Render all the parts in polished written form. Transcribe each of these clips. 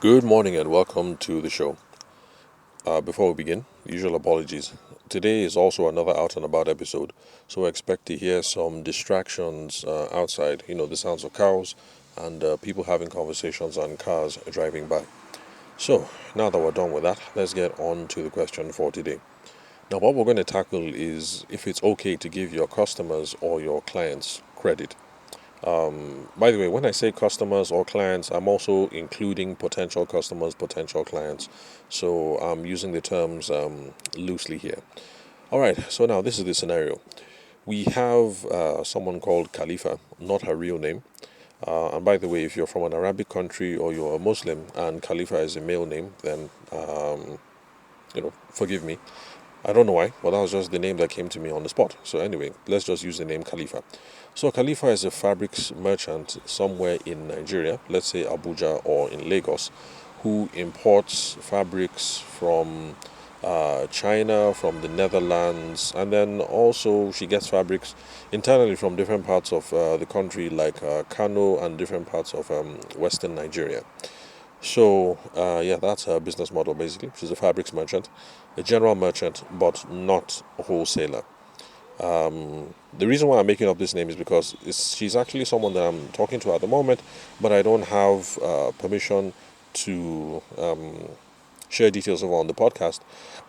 Good morning and welcome to the show. Before we begin, usual apologies. Today is also another out and about episode, so expect to hear some distractions outside. The sounds of cows and people having conversations on cars driving by. So, now that we're done with that, let's get on to the question for today. Now, what we're going to tackle is if it's okay to give your customers or your clients credit. By the way, when I say customers or clients, I'm also including potential customers, potential clients. So I'm using the terms loosely here. All right, so now this is the scenario. We have someone called Khalifa, not her real name. And by the way, if you're from an Arabic country or you're a Muslim and Khalifa is a male name, then forgive me. I don't know why, but that was just the name that came to me on the spot. So anyway, let's just use the name Khalifa. So Khalifa is a fabrics merchant somewhere in Nigeria, let's say Abuja or in Lagos, who imports fabrics from China, from the Netherlands, and then also she gets fabrics internally from different parts of the country, like Kano and different parts of Western Nigeria. So, yeah, that's her business model basically. She's a fabrics merchant, a general merchant, but not a wholesaler. The reason why I'm making up this name is because she's actually someone that I'm talking to at the moment, but I don't have permission to share details of her on the podcast.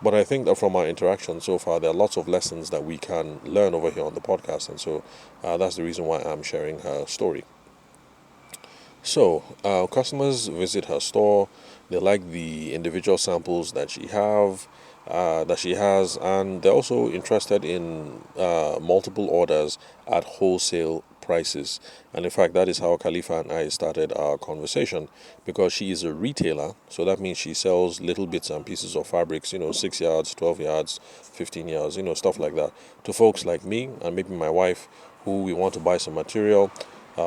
But I think that from our interaction so far, there are lots of lessons that we can learn over here on the podcast, and so that's the reason why I'm sharing her story. So, customers visit her store. They like the individual samples that she has, and they're also interested in multiple orders at wholesale prices. And in fact, that is how Khalifa and I started our conversation, because she is a retailer. So that means she sells little bits and pieces of fabrics, 6 yards, 12 yards, 15 yards, stuff like that, to folks like me and maybe my wife, who we want to buy some material,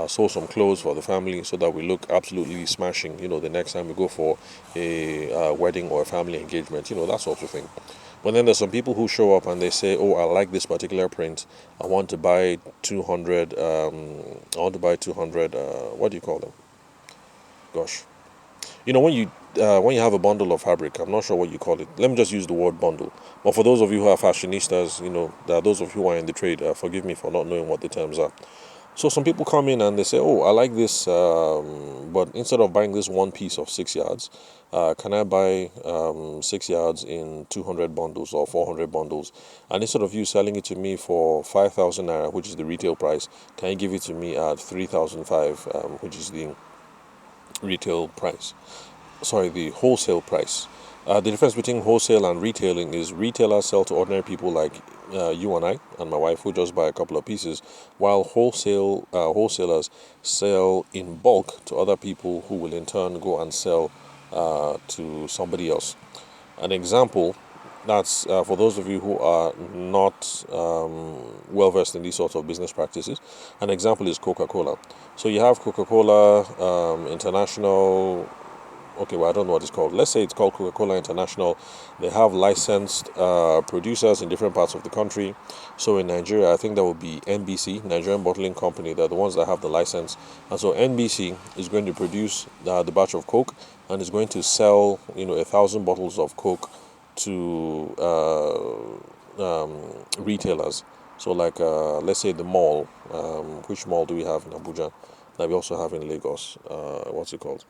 sew some clothes for the family so that we look absolutely smashing, the next time we go for a wedding or a family engagement, that sort of thing. But then there's some people who show up and they say, "Oh, I like this particular print. I want to buy 200. I want to buy 200. What do you call them? Gosh, when you have a bundle of fabric, I'm not sure what you call it. Let me just use the word bundle. But for those of you who are fashionistas, there are those of you who are in the trade. Forgive me for not knowing what the terms are. So some people come in and they say, "Oh, I like this, but instead of buying this one piece of 6 yards, can I buy 6 yards in 200 bundles or 400 bundles? And instead of you selling it to me for 5,000 naira, which is the retail price, can you give it to me at 3,005, which is the retail price? Sorry, the wholesale price." The difference between wholesale and retailing is retailers sell to ordinary people like you and I and my wife, who just buy a couple of pieces, while wholesalers sell in bulk to other people who will in turn go and sell to somebody else. An example, that's for those of you who are not well versed in these sorts of business practices. An example is Coca-Cola. So you have Coca-Cola International. Okay, well, I don't know what it's called. Let's say it's called Coca-Cola International. They have licensed producers in different parts of the country. So in Nigeria, I think that would be NBC, Nigerian Bottling Company. They're the ones that have the license. And so NBC is going to produce the batch of Coke and is going to sell, 1,000 bottles of Coke to retailers. So like, let's say the mall. Which mall do we have in Abuja? That we also have in Lagos. What's it called?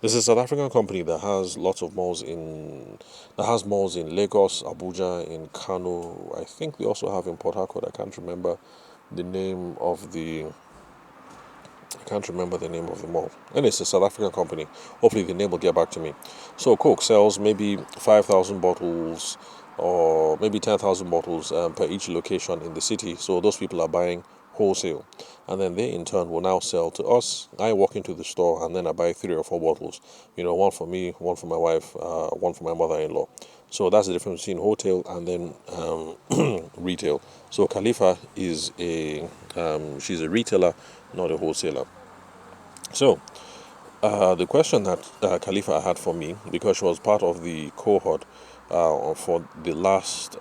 This is a South African company that has lots of malls in Lagos, Abuja, in Kano. I think they also have in Port Harcourt. The name of the I can't remember the name of the mall. And it's a South African company. Hopefully the name will get back to me. So Coke sells maybe 5,000 bottles or maybe 10,000 bottles per each location in the city. So those people are buying wholesale. And then they in turn will now sell to us. I walk into the store and then I buy 3 or 4 bottles. One for me, one for my wife, one for my mother-in-law. So that's the difference between wholesale and then retail. So Khalifa is she's a retailer, not a wholesaler. So the question that Khalifa had for me, because she was part of the cohort for the last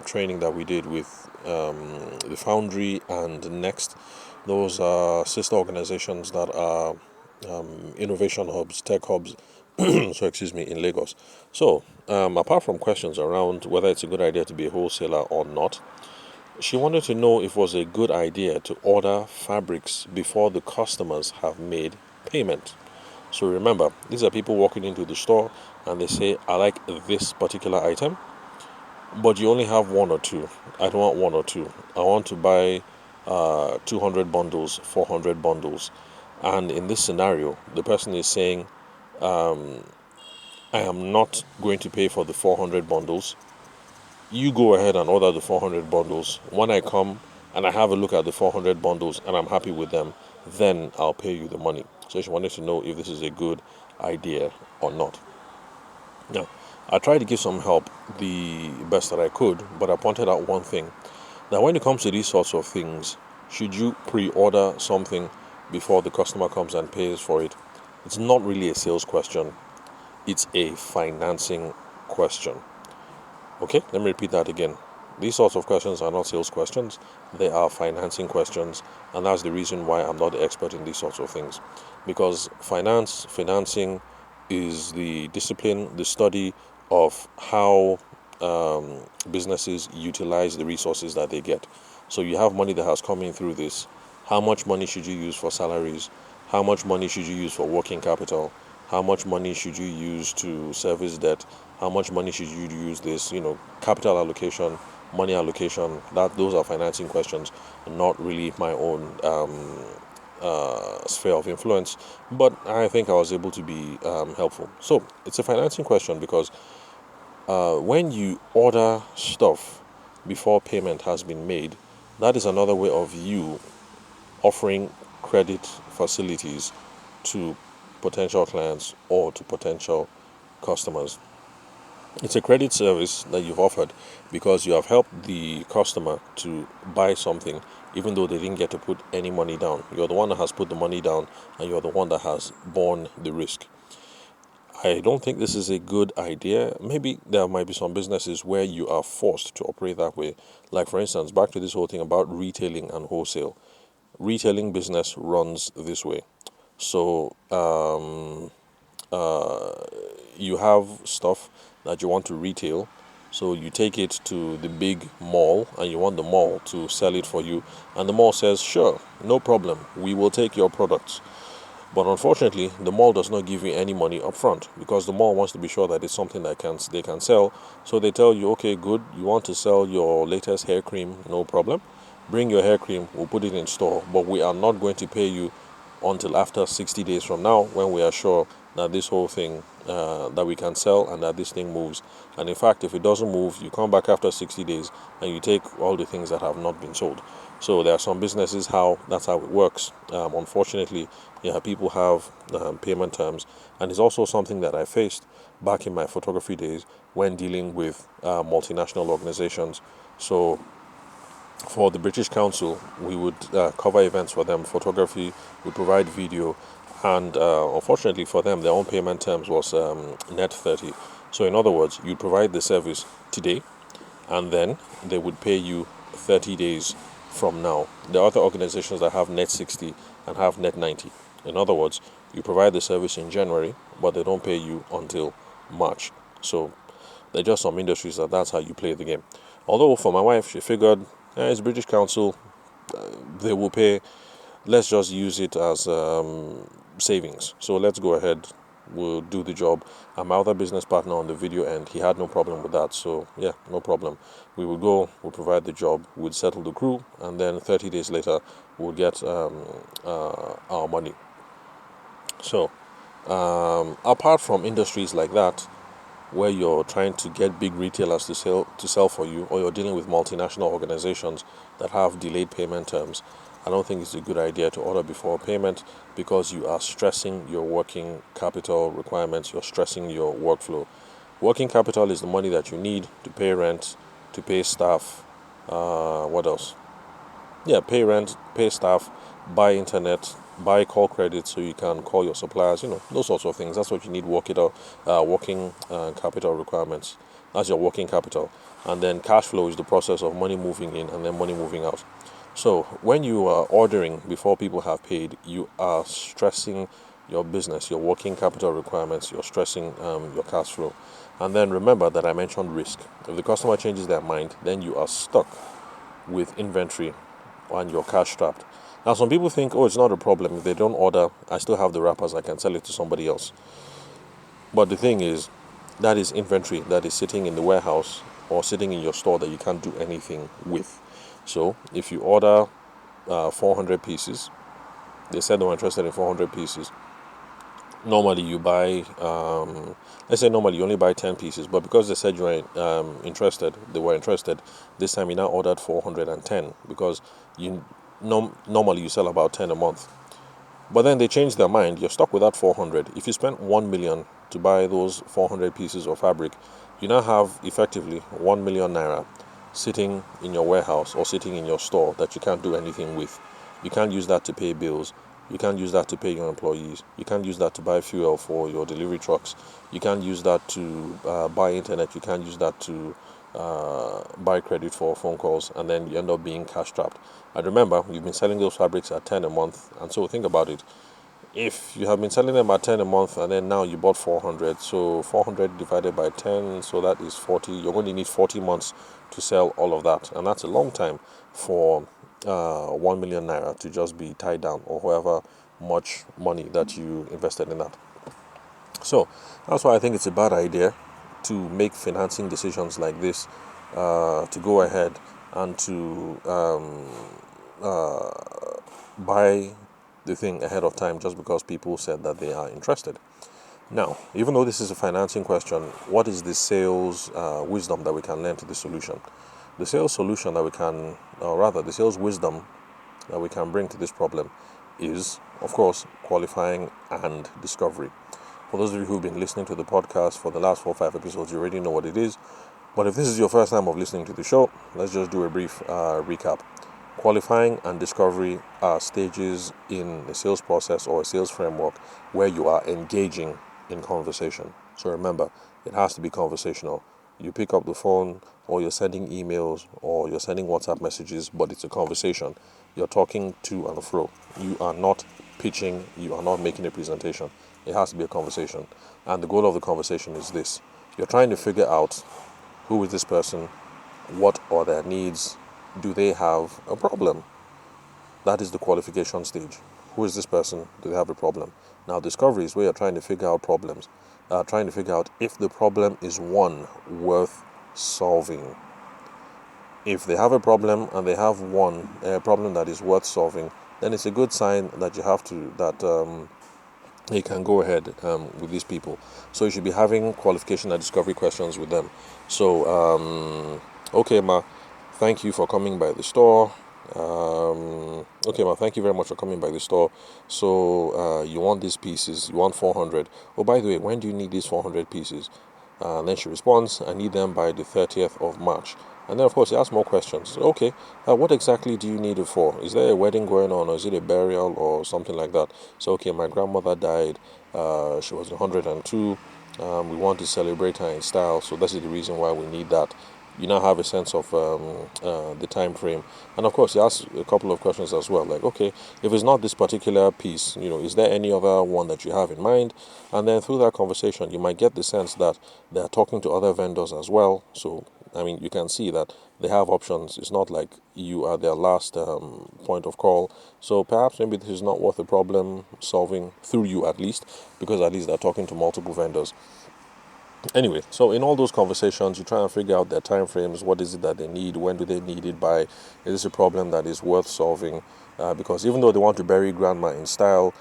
training that we did with the Foundry and Next, those are sister organizations that are innovation hubs, tech hubs So excuse me, in Lagos. So apart from questions around whether it's a good idea to be a wholesaler or not, she wanted to know if it was a good idea to order fabrics before the customers have made payment. So remember, these are people walking into the store and they say, I like this particular item, but you only have one or two. I don't want one or two. I want to buy 200 bundles, 400 bundles. And in this scenario, the person is saying, I am not going to pay for the 400 bundles. You go ahead and order the 400 bundles. When I come and I have a look at the 400 bundles and I'm happy with them, then I'll pay you the money. So she wanted to know if this is a good idea or not. Now, I tried to give some help the best that I could, but I pointed out one thing. Now, when it comes to these sorts of things, should you pre-order something before the customer comes and pays for it? It's not really a sales question. It's a financing question. Okay, let me repeat that again. These sorts of questions are not sales questions, they are financing questions, and that's the reason why I'm not the expert in these sorts of things. Because financing is the discipline, the study of how businesses utilize the resources that they get. So you have money that has come in through this. How much money should you use for salaries? How much money should you use for working capital? How much money should you use to service debt? How much money should you use this? Capital allocation, money allocation. Those are financing questions, not really my own sphere of influence. But I think I was able to be helpful. So it's a financing question because when you order stuff before payment has been made, that is another way of you offering credit facilities to potential clients or to potential customers. It's a credit service that you've offered because you have helped the customer to buy something even though they didn't get to put any money down. You're the one that has put the money down and you're the one that has borne the risk. I don't think this is a good idea. Maybe there might be some businesses where you are forced to operate that way. Like, for instance, back to this whole thing about retailing and wholesale. Retailing business runs this way. So, you have stuff that you want to retail. So you take it to the big mall and you want the mall to sell it for you. And the mall says, sure, no problem. We will take your products. But unfortunately, the mall does not give you any money up front because the mall wants to be sure that it's something that they can sell. So they tell you, okay, good, you want to sell your latest hair cream, no problem. Bring your hair cream, we'll put it in store, but we are not going to pay you until after 60 days from now when we are sure that this whole thing that we can sell and that this thing moves. And in fact, if it doesn't move, you come back after 60 days and you take all the things that have not been sold. So there are some businesses that's how it works. Unfortunately, yeah, people have payment terms, and it's also something that I faced back in my photography days when dealing with multinational organizations. So for the British Council, we would cover events for them, photography, we provide video, and unfortunately for them, their own payment terms was net 30. So in other words, you provide the service today, and then they would pay you 30 days from now. There are other organizations that have net 60 and have net 90. In other words, you provide the service in January, but they don't pay you until March. So there are just some industries that's how you play the game. Although for my wife, she figured, it's British Council, they will pay. Let's just use it as savings. So let's go ahead. We'll do the job. And my other business partner on the video end, he had no problem with that. So yeah, no problem. We would go, we'll provide the job, we'd settle the crew, and then 30 days later, we'll get our money. So apart from industries like that, where you're trying to get big retailers to sell for you, or you're dealing with multinational organizations that have delayed payment terms, I don't think it's a good idea to order before payment because you are stressing your working capital requirements, you're stressing your workflow. Working capital is the money that you need to pay rent, to pay staff, what else? Yeah, pay rent, pay staff, buy internet, buy call credit so you can call your suppliers, those sorts of things. That's what you need working capital requirements. That's your working capital. And then cash flow is the process of money moving in and then money moving out. So when you are ordering before people have paid, you are stressing your business, your working capital requirements, you're stressing your cash flow. And then remember that I mentioned risk. If the customer changes their mind, then you are stuck with inventory and you're cash strapped. Now, some people think, oh, it's not a problem. If they don't order, I still have the wrappers. I can sell it to somebody else. But the thing is, that is inventory that is sitting in the warehouse or sitting in your store that you can't do anything with. So if you order 400 pieces, they said they were interested in 400 pieces. Normally you buy, let's say normally you only buy 10 pieces, but because they said you were interested, they were interested, this time you now ordered 410 because you normally you sell about 10 a month. But then they changed their mind. You're stuck with that 400. If you spent 1 million to buy those 400 pieces of fabric, you now have effectively 1 million naira sitting in your warehouse or sitting in your store that you can't do anything with. You can't use that to pay bills. You can't use that to pay your employees. You can't use that to buy fuel for your delivery trucks. You can't use that to buy internet. You can't use that to buy credit for phone calls, and then you end up being cash strapped. And remember, you've been selling those fabrics at 10 a month, and so think about it. If you have been selling them at 10 a month and then now you bought 400, so 400 divided by 10, so that is 40. You're going to need 40 months to sell all of that, and that's a long time for 1 million naira to just be tied down, or however much money that you invested in that. So that's why I think it's a bad idea to make financing decisions like this, to go ahead and to buy the thing ahead of time just because people said that they are interested. Now, even though this is a financing question, what is the sales wisdom that we can learn to the solution? The sales solution that we can, or rather, the sales wisdom that we can bring to this problem is, of course, qualifying and discovery. For those of you who've been listening to the podcast for the last 4 or 5 episodes, you already know what it is. But if this is your first time of listening to the show, let's just do a brief recap. Qualifying and discovery are stages in a sales process or a sales framework where you are engaging in conversation. So remember, it has to be conversational. You pick up the phone, or you're sending emails, or you're sending WhatsApp messages, but it's a conversation. You're talking to and fro. You are not pitching, you are not making a presentation. It has to be a conversation. And the goal of the conversation is this. You're trying to figure out who is this person, what are their needs, do they have a problem? That is the qualification stage. Who is this person? Do they have a problem? Now, discovery is where you're trying to figure out problems, trying to figure out if the problem is one worth solving. If they have a problem and they have a problem that is worth solving, then it's a good sign that you can go ahead with these people. So you should be having qualification and discovery questions with them. So, okay, ma, thank you for coming by the store. Okay, ma, thank you very much for coming by the store. So, you want these pieces, you want 400. Oh, by the way, when do you need these 400 pieces? And then she responds, I need them by the 30th of March. And then, of course, he asks more questions. Okay, what exactly do you need it for? Is there a wedding going on, or is it a burial, or something like that? So, okay, my grandmother died. She was 102. We want to celebrate her in style, so this is the reason why we need that. You now have a sense of the time frame. And of course, you ask a couple of questions as well, like, okay, if it's not this particular piece, is there any other one that you have in mind? And then through that conversation, you might get the sense that they're talking to other vendors as well. So, I mean, you can see that they have options. It's not like you are their last point of call. So perhaps maybe this is not worth a problem solving through you, at least, because at least they're talking to multiple vendors. Anyway, so in all those conversations, you try and figure out their time frames. What is it that they need? When do they need it by? Is this a problem that is worth solving? Because even though they want to bury grandma in style,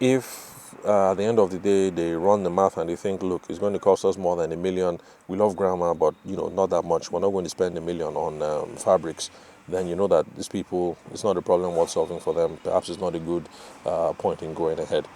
if at the end of the day they run the math and they think, look, it's going to cost us more than 1 million. We love grandma, but not that much. We're not going to spend 1 million on fabrics. Then you know that these people, it's not a problem worth solving for them. Perhaps it's not a good point in going ahead.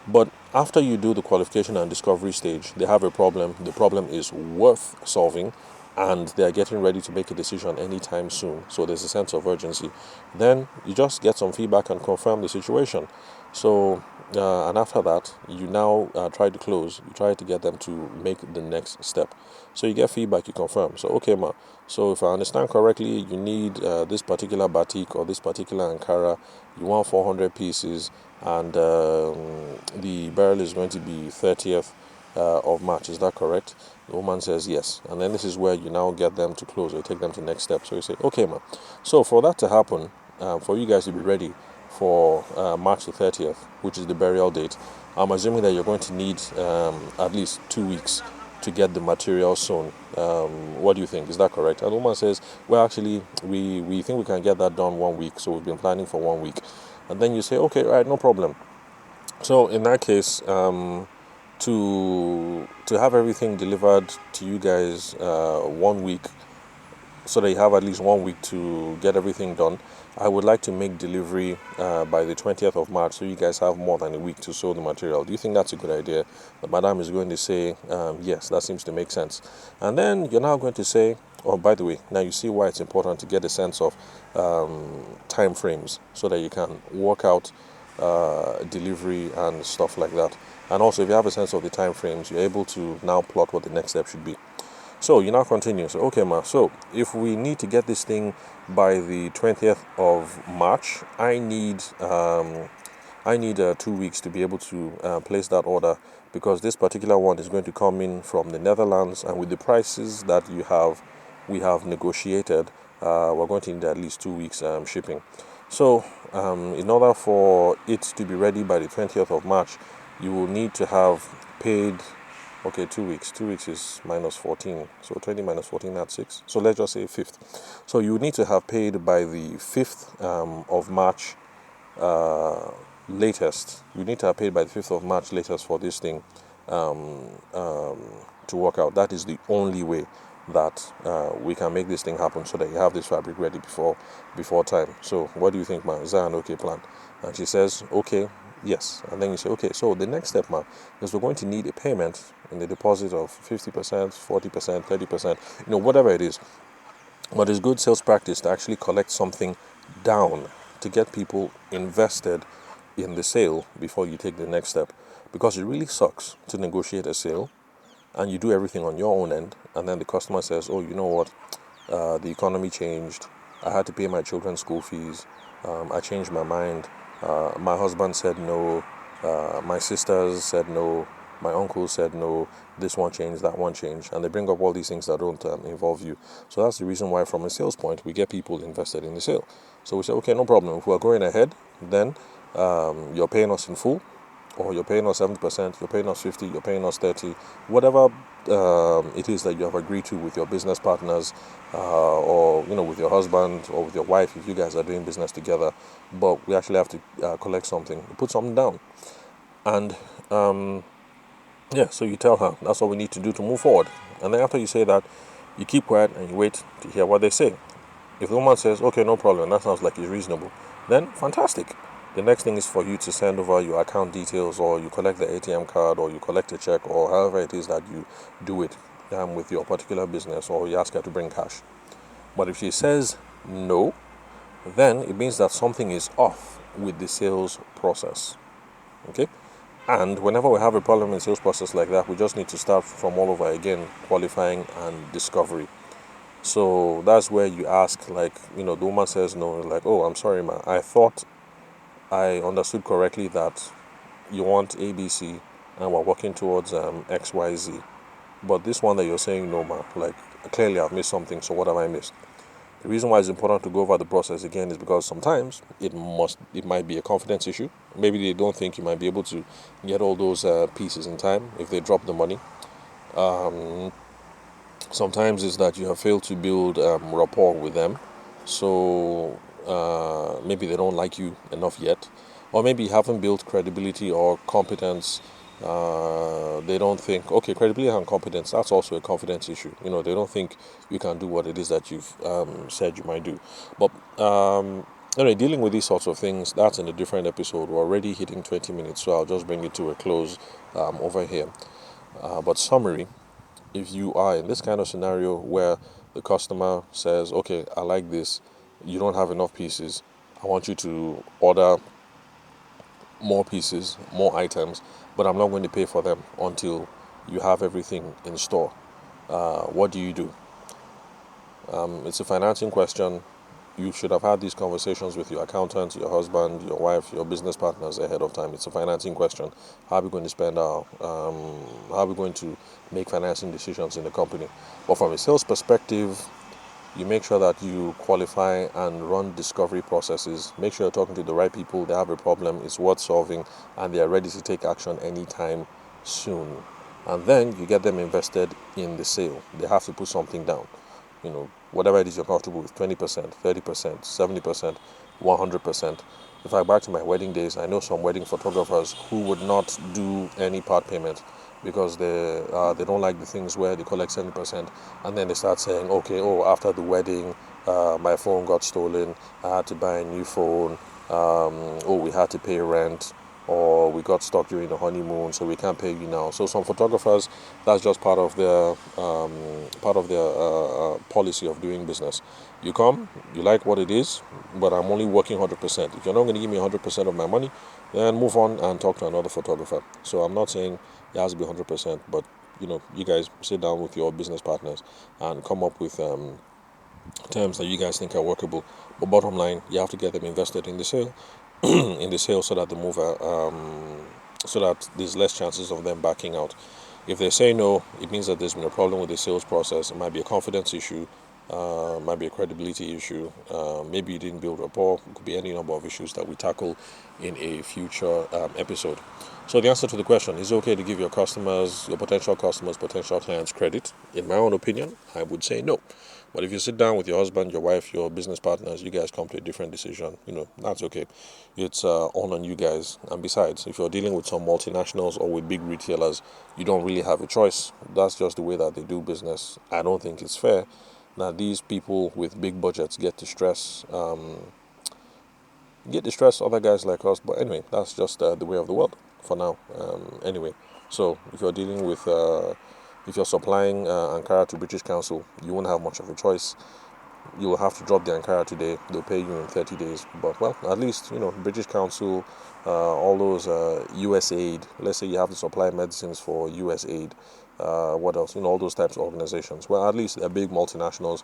But after you do the qualification and discovery stage, they have a problem. The problem is worth solving, and they are getting ready to make a decision anytime soon. So there's a sense of urgency. Then you just get some feedback and confirm the situation. So, and after that, you now try to close. You try to get them to make the next step. So you get feedback, you confirm. So, okay, ma. So if I understand correctly, you need this particular batik or this particular Ankara. You want 400 pieces, and the burial is going to be 30th of March. Is that correct? The woman says yes. And then this is where you now get them to close or take them to the next step. So you say, okay, ma. So for that to happen, for you guys to be ready for March the 30th, which is the burial date, I'm assuming that you're going to need at least 2 weeks to get the material sewn. What do you think? Is that correct? And the woman says, well, actually, we think we can get that done 1 week, so we've been planning for 1 week. And then you say, okay, right, no problem. So in that case, to have everything delivered to you guys 1 week, so that you have at least 1 week to get everything done, I would like to make delivery by the 20th of March, so you guys have more than a week to sew the material. Do you think that's a good idea? The madam is going to say, yes, that seems to make sense. And then you're now going to say, oh, by the way, now you see why it's important to get a sense of time frames so that you can work out delivery and stuff like that. And also, if you have a sense of the time frames, you're able to now plot what the next step should be. So you now continue. So, okay, ma. So if we need to get this thing by the 20th of March, I need 2 weeks to be able to place that order, because this particular one is going to come in from the Netherlands, and with the prices that we have negotiated, we're going to need at least 2 weeks shipping. So, in order for it to be ready by the 20th of March, you will need to have paid. Okay, 2 weeks. 2 weeks is minus 14. So 20 minus 14, that's 6. So let's just say 5th. So you need to have paid by the 5th of March latest. You need to have paid by the 5th of March latest for this thing to work out. That is the only way that we can make this thing happen, so that you have this fabric ready before time. So what do you think, ma'am? Is that an okay plan? And she says, okay, yes. And then you say, okay, so the next step, ma'am, is we're going to need a payment in the deposit of 50%, 40%, 30%, whatever it is. But it's good sales practice to actually collect something down to get people invested in the sale before you take the next step. Because it really sucks to negotiate a sale and you do everything on your own end, and then the customer says, oh, you know what, the economy changed, I had to pay my children's school fees, I changed my mind, my husband said no, my sisters said no, my uncle said no, this one changed, that one changed, and they bring up all these things that don't involve you. So that's the reason why, from a sales point, we get people invested in the sale. So we say, okay, no problem, if we're going ahead, then you're paying us in full, or you're paying us 70%, you're paying us 50, you're paying us 30, whatever it is that you have agreed to with your business partners, or with your husband or with your wife, if you guys are doing business together. But we actually have to collect something, put something down, and yeah. So you tell her that's what we need to do to move forward, and then after you say that, you keep quiet and you wait to hear what they say. If the woman says, okay, no problem, that sounds like it's reasonable, then fantastic. The next thing is for you to send over your account details, or you collect the ATM card, or you collect a check, or however it is that you do it with your particular business, or you ask her to bring cash. But if she says no, then it means that something is off with the sales process. Okay? And whenever we have a problem in sales process like that, we just need to start from all over again, qualifying and discovery. So that's where you ask, like, the woman says no, like, oh, I'm sorry, ma, I thought I understood correctly that you want ABC and we're working towards XYZ. But this one that you're saying no, ma, like, clearly I've missed something, so what have I missed? The reason why it's important to go over the process again is because sometimes it might be a confidence issue. Maybe they don't think you might be able to get all those pieces in time if they drop the money. Sometimes it's that you have failed to build rapport with them, so maybe they don't like you enough yet, or maybe you haven't built credibility or competence. They don't think, okay, credibility and competence, that's also a confidence issue. They don't think you can do what it is that you've said you might do. But anyway, dealing with these sorts of things, that's in a different episode. We're already hitting 20 minutes, so I'll just bring it to a close over here. But summary, if you are in this kind of scenario where the customer says, okay, I like this, you don't have enough pieces, I want you to order more pieces, more items, but I'm not going to pay for them until you have everything in store. What do you do? It's a financing question. You should have had these conversations with your accountant, your husband, your wife, your business partners ahead of time. It's a financing question. How are we going to spend how are we going to make financing decisions in the company? But from a sales perspective, you make sure that you qualify and run discovery processes. Make sure you're talking to the right people. They have a problem, it's worth solving, and they are ready to take action anytime soon. And then you get them invested in the sale. They have to put something down. Whatever it is you're comfortable with, 20%, 30%, 70%, 100%. In fact, back to my wedding days, I know some wedding photographers who would not do any part payment because they don't like the things where they collect 70% and then they start saying, okay, after the wedding, my phone got stolen, I had to buy a new phone, we had to pay rent, or we got stuck during the honeymoon, so we can't pay you now. So some photographers, that's just part of their policy of doing business. You come, you like what it is, but I'm only working 100%. If you're not going to give me 100% of my money, then move on and talk to another photographer. So I'm not saying it has to be 100%, but you guys sit down with your business partners and come up with terms that you guys think are workable. But bottom line, you have to get them invested in the sale, so that the mover, so that there's less chances of them backing out. If they say no, it means that there's been a problem with the sales process. It might be a confidence issue, might be a credibility issue. Maybe you didn't build rapport. It could be any number of issues that we tackle in a future episode. So the answer to the question, is it okay to give your potential customers, potential clients credit? In my own opinion, I would say no. But if you sit down with your husband, your wife, your business partners, you guys come to a different decision, that's okay. It's all on you guys. And besides, if you're dealing with some multinationals or with big retailers, you don't really have a choice. That's just the way that they do business. I don't think it's fair that these people with big budgets get to stress other guys like us. But anyway, that's just the way of the world for now. Anyway, so if you're supplying Ankara to British Council, you won't have much of a choice. You will have to drop the Ankara today. They'll pay you in 30 days. But, well, at least, British Council, all those USAID, let's say you have to supply medicines for USAID, what else? All those types of organizations. Well, at least they're big multinationals,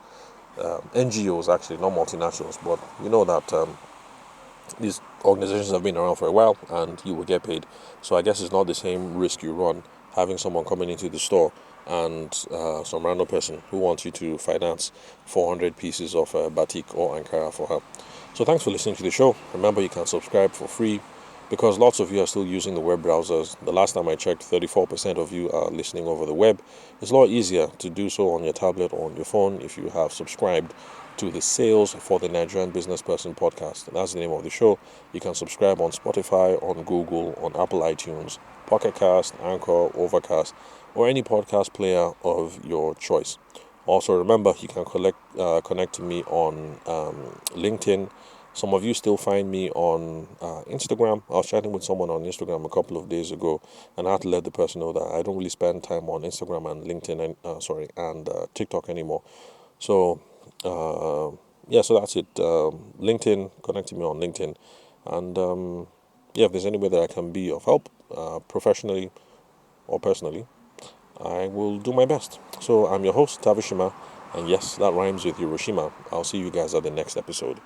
NGOs actually, not multinationals, but you know that these organizations have been around for a while and you will get paid. So I guess it's not the same risk you run having someone coming into the store and some random person who wants you to finance 400 pieces of batik or Ankara for her. So thanks for listening to the show. Remember, you can subscribe for free because lots of you are still using the web browsers. The last time I checked, 34% of you are listening over the web. It's a lot easier to do so on your tablet or on your phone if you have subscribed to the Sales for the Nigerian Business Person podcast. That's the name of the show. You can subscribe on Spotify, on Google, on Apple iTunes, Pocket Cast, Anchor, Overcast, or any podcast player of your choice. Also, remember, you can connect to me on LinkedIn. Some of you still find me on Instagram. I was chatting with someone on Instagram a couple of days ago, and I had to let the person know that I don't really spend time on Instagram and LinkedIn and TikTok anymore. So, so that's it. LinkedIn, connect to me on LinkedIn, and if there's any way that I can be of help, professionally or personally, I will do my best. So I'm your host, Tavishima, and yes, that rhymes with Hiroshima. I'll see you guys at the next episode.